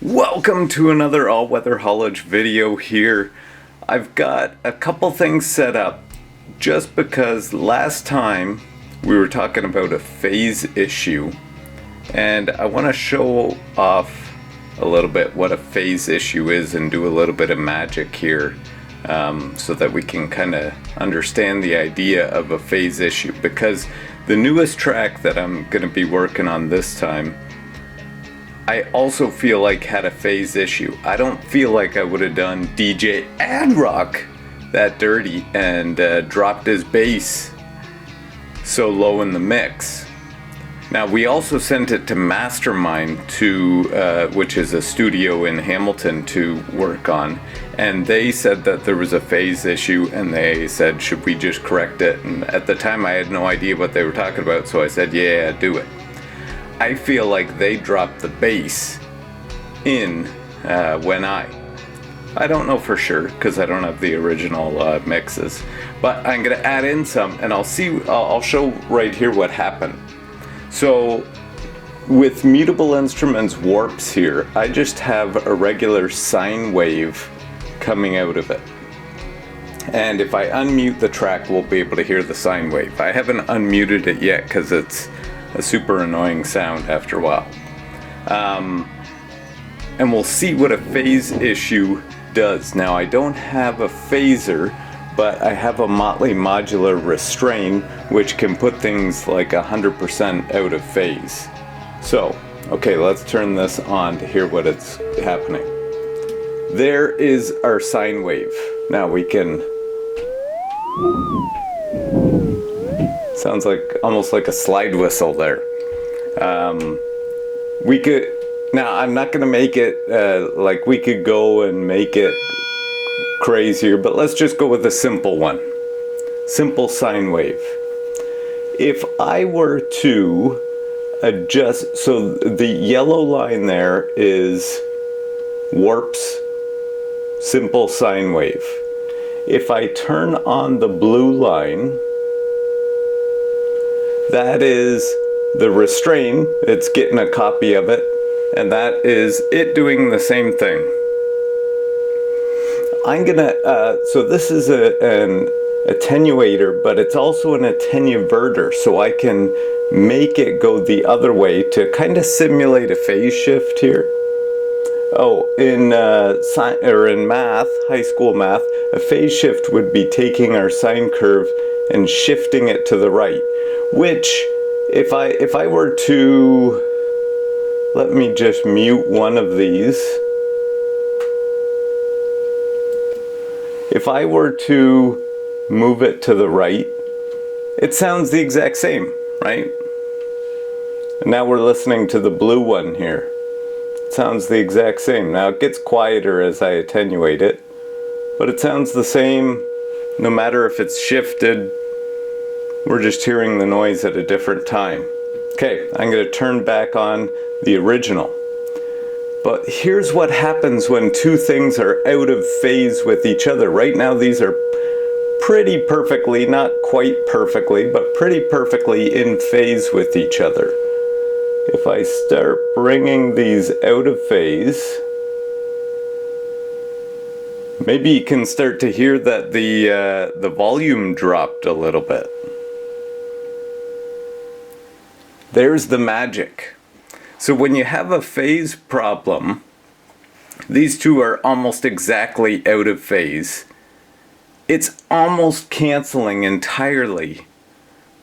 Welcome to another all-weather haulage video here. I've got a couple things set up just because last time we were talking about a phase issue, and I want to show off a little bit what a phase issue is and do a little bit of magic here so that we can kind of understand the idea of a phase issue, because the newest track that I'm going to be working on this time I also feel like had a phase issue. I don't feel like I would have done DJ and Rock that dirty and dropped his bass so low in the mix. Now we also sent it to Mastermind which is a studio in Hamilton, to work on, and they said that there was a phase issue, and they said should we just correct it, and at the time I had no idea what they were talking about, so I said yeah, do it. I feel like they dropped the bass in when I don't know for sure because I don't have the original mixes, but I'm gonna add in some and I'll show right here what happened. So with Mutable Instruments warps here, I just have a regular sine wave coming out of it, and if I unmute the track we'll be able to hear the sine wave. I haven't unmuted it yet because it's a super annoying sound after a while. And we'll see what a phase issue does. Now I don't have a phaser, but I have a Motley Modular restrain which can put things like 100% out of phase. So, okay, let's turn this on to hear what it's happening. There is our sine wave. Now we can... Sounds like almost like a slide whistle there. We could, now I'm not gonna make it like we could go and make it crazier, but let's just go with a simple one. Simple sine wave. If I were to adjust, so the yellow line there is warps, simple sine wave. If I turn on the blue line, that is the restrain, it's getting a copy of it, and that is it doing the same thing. I'm gonna, so this is an attenuator, but it's also an attenuverter, so I can make it go the other way to kind of simulate a phase shift here. Oh, in math, high school math, a phase shift would be taking our sine curve and shifting it to the right. Which, if I were to, let me just mute one of these. If I were to move it to the right, it sounds the exact same, right? And now we're listening to the blue one here. It sounds the exact same. Now it gets quieter as I attenuate it, but it sounds the same no matter if it's shifted. We're just hearing the noise at a different time. Okay, I'm going to turn back on the original. But here's what happens when two things are out of phase with each other. Right now these are pretty perfectly, not quite perfectly, but pretty perfectly in phase with each other. If I start bringing these out of phase, maybe you can start to hear that the volume dropped a little bit. There's the magic. So when you have a phase problem, these two are almost exactly out of phase. It's almost canceling entirely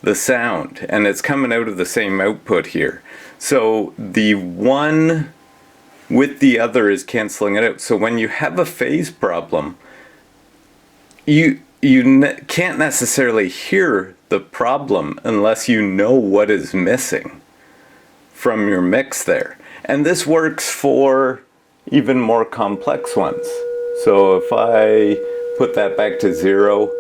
the sound, and it's coming out of the same output here. So the one with the other is canceling it out. So when you have a phase problem, you can't necessarily hear the problem unless you know what is missing from your mix there. And this works for even more complex ones. So if I put that back to 0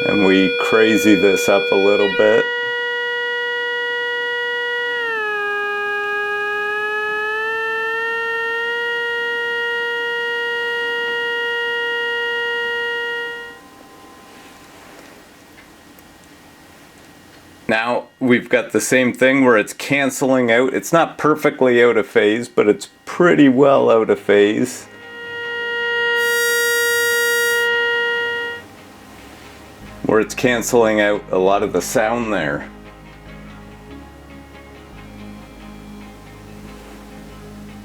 and we crazy this up a little bit, Now we've got the same thing where it's canceling out. It's not perfectly out of phase, but it's pretty well out of phase. Where it's canceling out a lot of the sound there.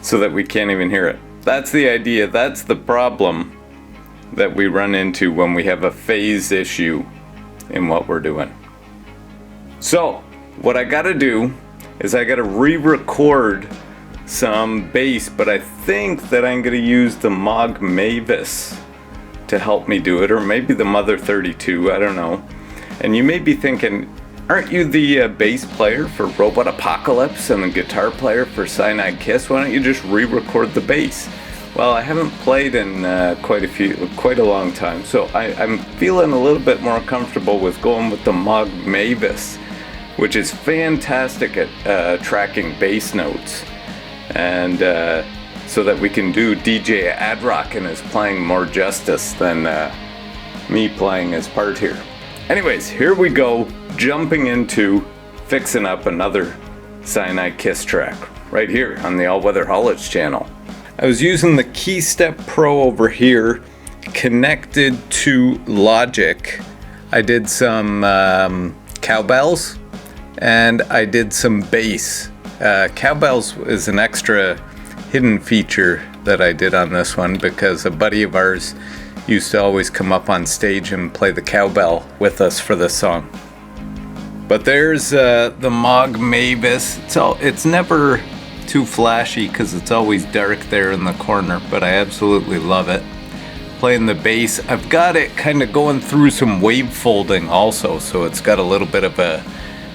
So that we can't even hear it. That's the idea, that's the problem that we run into when we have a phase issue in what we're doing. So, what I gotta do is I gotta re-record some bass, but I think that I'm gonna use the Moog Mavis to help me do it, or maybe the Mother 32, I don't know. And you may be thinking, aren't you the bass player for Robot Apocalypse and the guitar player for Cyanide Kiss? Why don't you just re-record the bass? Well, I haven't played in quite a long time, so I'm feeling a little bit more comfortable with going with the Moog Mavis, which is fantastic at tracking bass notes, and so that we can do DJ Adrock and is playing more justice than me playing his part here. Anyways, here we go, jumping into fixing up another Cyanide Kiss track right here on the All Weather Haulage channel. I was using the KeyStep Pro over here connected to Logic. I did some cowbells and I did some bass. Cowbells is an extra hidden feature that I did on this one because a buddy of ours used to always come up on stage and play the cowbell with us for this song. But there's the Moog Mavis. It's never too flashy because it's always dark there in the corner, but I absolutely love it. Playing the bass, I've got it kind of going through some wave folding also, so it's got a little bit of a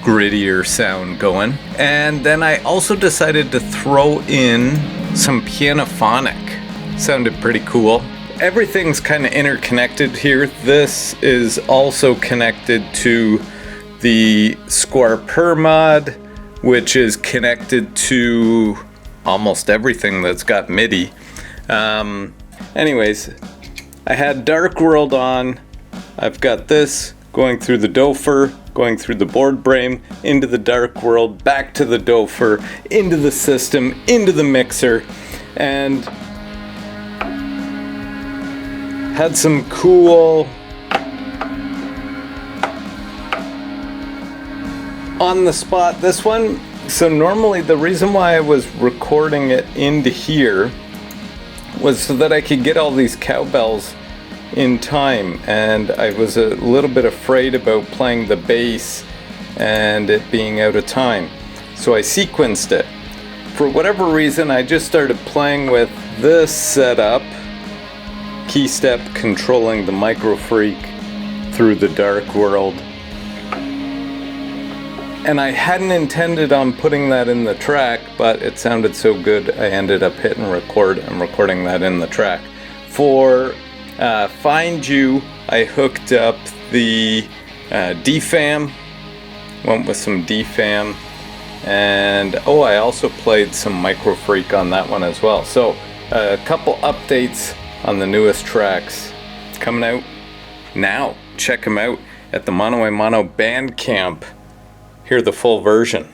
grittier sound going. And then I also decided to throw in some pianophonic. Sounded pretty cool. Everything's kind of interconnected here. This is also connected to the Square Per mod, which is connected to almost everything that's got MIDI. Anyways, I had Dark World on. I've got this going through the Dofer, going through the board brain, into the Dark World, back to the Dofer, into the system, into the mixer, and had some cool on the spot this one. So normally the reason why I was recording it into here was so that I could get all these cowbells in time, and I was a little bit afraid about playing the bass and it being out of time, so I sequenced it. For whatever reason, I just started playing with this setup, KeyStep controlling the Micro Freak through the Dark World. And I hadn't intended on putting that in the track, but it sounded so good I ended up hitting record and recording that in the track. For Find You, I hooked up the DFAM, went with some DFAM, and I also played some Micro Freak on that one as well. So a couple updates on the newest tracks coming out now. Check them out at the Mono a Mono Bandcamp. Hear the full version.